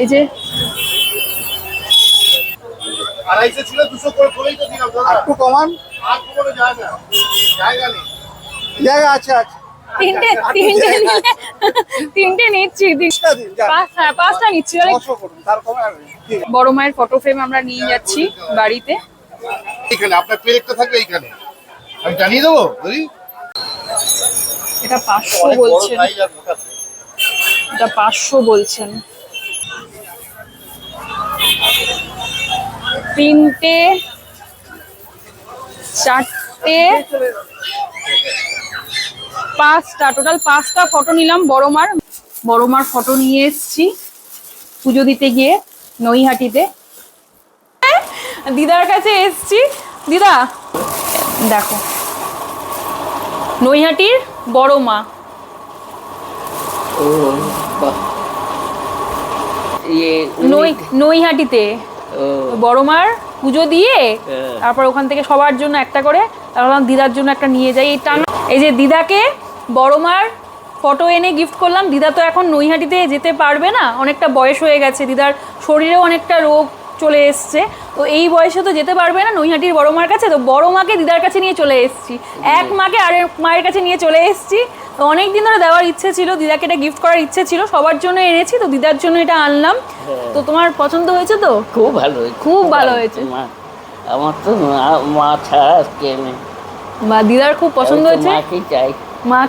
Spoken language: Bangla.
এই যে আড়াইশো ছিল 200 করে করেই তো দিলাম দাদা। একটু কমান, আর কোনো জায়গা জায়গা নেই, জায়গা আছে আছে। তিনটে নিচ্ছি, পাঁচটা নিচ্ছি। বড় মায়ের ফটো ফ্রেম আমরা নিয়ে যাচ্ছি বাড়িতে। এখানে আপনার প্লেটটা থাকবে এইখানে, আমি জানিয়ে দেবো। এটা 500 বলছেন, এটা 500 বলছেন। তিনটে, চারটে, পাঁচটা, টোটাল 5টা ফটো নিলাম। বড় মার ফটো নিয়ে এসেছি পুজো দিতে গিয়ে নৈহাটিতে। দিদার কাছে এসেছি। দিদা দেখো, নৈহাটির বড় মা। নৈহাটিতে বড় মার পুজো দিয়ে তারপর ওখান থেকে সবার জন্য একটা করে, তারপর দিদার জন্য একটা নিয়ে যাই। এই যে দিদাকে বড় মার ফটো এনে গিফট করলাম। দিদা তো এখন নৈহাটিতে যেতে পারবে না, অনেকটা বয়স হয়ে গেছে, দিদার শরীরেও অনেকটা রোগ চলে এসছে, তো এই বয়সে তো যেতে পারবে না নৈহাটির বড় মার কাছে। তো বড় মাকে দিদার কাছে নিয়ে চলে এসেছি, এক মাকে আরেক মায়ের কাছে নিয়ে চলে এসেছি। তো অনেকদিন ধরে দেওয়ার ইচ্ছে ছিল, দিদাকে এটা গিফট করার ইচ্ছে ছিল, সবার জন্য এনেছি, তো দিদার জন্য এটা আনলাম। তো তোমার পছন্দ হয়েছে তো? খুব ভালো হয়েছে, খুব ভালো হয়েছে। আমার তো মা ছাড়া কে নেই, দিদার খুব পছন্দ হয়েছে। মাকে চাই। মা